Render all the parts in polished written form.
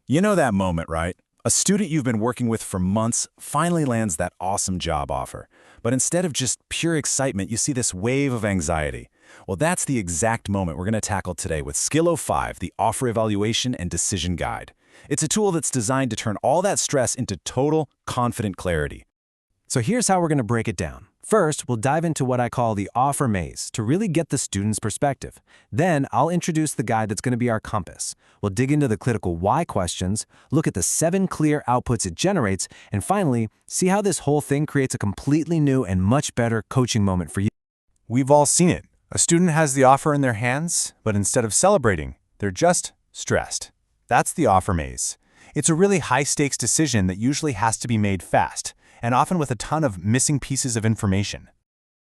You know that moment, right? A student you've been working with for months finally lands that awesome job offer. But instead of just pure excitement, you see this wave of anxiety. Well, that's the exact moment we're going to tackle today with Skill 05, the Offer Evaluation and Decision Guide. It's a tool that's designed to turn all that stress into total, confident clarity. So here's how we're going to break it down. First, we'll dive into what I call the offer maze to really get the student's perspective. Then, I'll introduce the guide that's going to be our compass. We'll dig into the critical why questions, look at the 7 clear outputs it generates, and finally, see how this whole thing creates a completely new and much better coaching moment for you. We've all seen it. A student has the offer in their hands, but instead of celebrating, they're just stressed. That's the offer maze. It's a really high-stakes decision that usually has to be made fast, and often with a ton of missing pieces of information.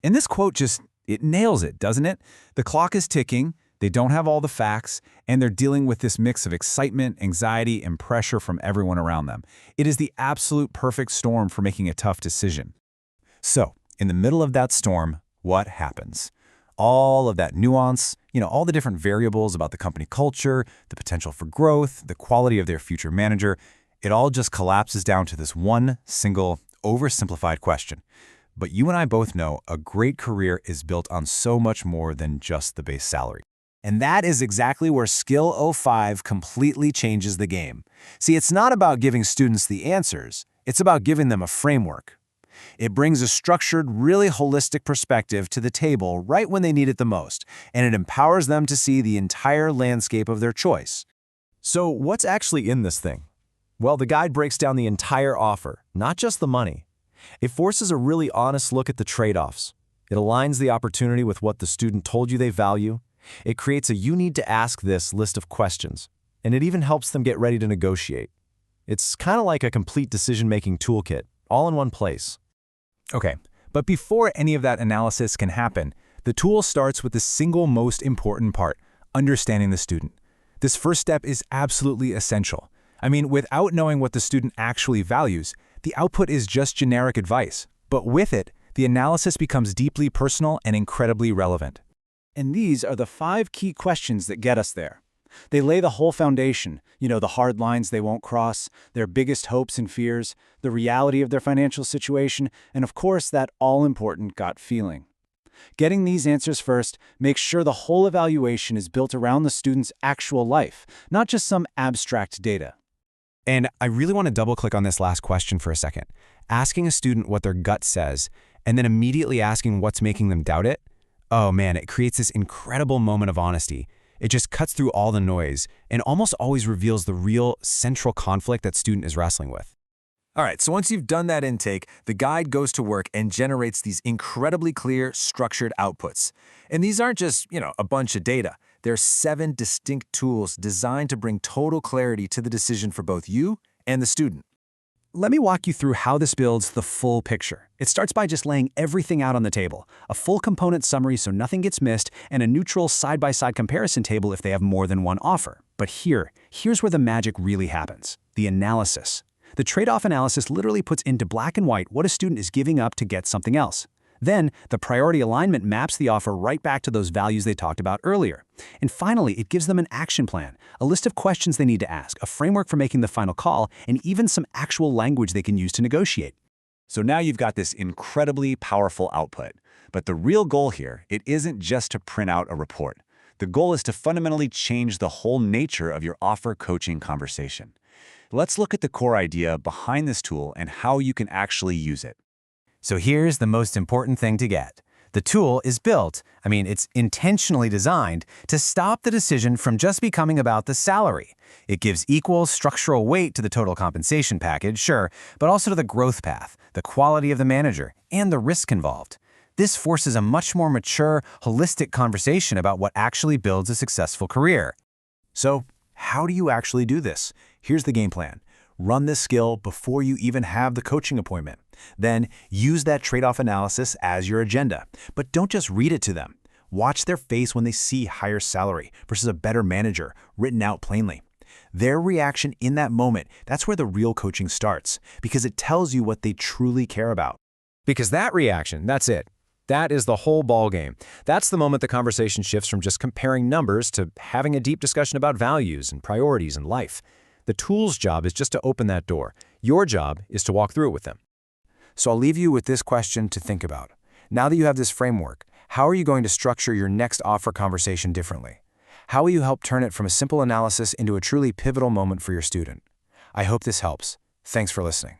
And this quote it nails it, doesn't it? The clock is ticking, they don't have all the facts, and they're dealing with this mix of excitement, anxiety, and pressure from everyone around them. It is the absolute perfect storm for making a tough decision. So, in the middle of that storm, what happens? All of that nuance, all the different variables about the company culture, the potential for growth, the quality of their future manager, it all just collapses down to this one single, oversimplified question. But you and I both know a great career is built on so much more than just the base salary. And that is exactly where Skill 05 completely changes the game. See, it's not about giving students the answers, it's about giving them a framework. It brings a structured, really holistic perspective to the table right when they need it the most, and it empowers them to see the entire landscape of their choice. So what's actually in this thing? Well, the guide breaks down the entire offer, not just the money. It forces a really honest look at the trade-offs. It aligns the opportunity with what the student told you they value. It creates a "you need to ask this" list of questions, and it even helps them get ready to negotiate. It's kind of like a complete decision-making toolkit, all in one place. Okay, but before any of that analysis can happen, the tool starts with the single most important part, understanding the student. This first step is absolutely essential. I mean, without knowing what the student actually values, the output is just generic advice. But with it, the analysis becomes deeply personal and incredibly relevant. And these are the 5 key questions that get us there. They lay the whole foundation, the hard lines they won't cross, their biggest hopes and fears, the reality of their financial situation, and of course that all-important gut feeling. Getting these answers first makes sure the whole evaluation is built around the student's actual life, not just some abstract data. And I really want to double-click on this last question for a second. Asking a student what their gut says, and then immediately asking what's making them doubt it, oh man, it creates this incredible moment of honesty. It just cuts through all the noise and almost always reveals the real central conflict that student is wrestling with. All right, so once you've done that intake, the guide goes to work and generates these incredibly clear, structured outputs. And these aren't just, a bunch of data. They're 7 distinct tools designed to bring total clarity to the decision for both you and the student. Let me walk you through how this builds the full picture. It starts by just laying everything out on the table, a full component summary so nothing gets missed, and a neutral side-by-side comparison table if they have more than one offer. But here's where the magic really happens, the analysis. The trade-off analysis literally puts into black and white what a student is giving up to get something else. Then, the priority alignment maps the offer right back to those values they talked about earlier. And finally, it gives them an action plan, a list of questions they need to ask, a framework for making the final call, and even some actual language they can use to negotiate. So now you've got this incredibly powerful output. But the real goal here, it isn't just to print out a report. The goal is to fundamentally change the whole nature of your offer coaching conversation. Let's look at the core idea behind this tool and how you can actually use it. So here's the most important thing to get. The tool is built, it's intentionally designed to stop the decision from just becoming about the salary. It gives equal structural weight to the total compensation package, sure, but also to the growth path, the quality of the manager, and the risk involved. This forces a much more mature, holistic conversation about what actually builds a successful career. So, how do you actually do this? Here's the game plan. Run this skill before you even have the coaching appointment. Then use that trade-off analysis as your agenda. But don't just read it to them. Watch their face when they see higher salary versus a better manager written out plainly. Their reaction in that moment, that's where the real coaching starts, because it tells you what they truly care about. Because that reaction, that's it. That is the whole ballgame. That's the moment the conversation shifts from just comparing numbers to having a deep discussion about values and priorities in life. The tool's job is just to open that door. Your job is to walk through it with them. So I'll leave you with this question to think about. Now that you have this framework, how are you going to structure your next offer conversation differently? How will you help turn it from a simple analysis into a truly pivotal moment for your student? I hope this helps. Thanks for listening.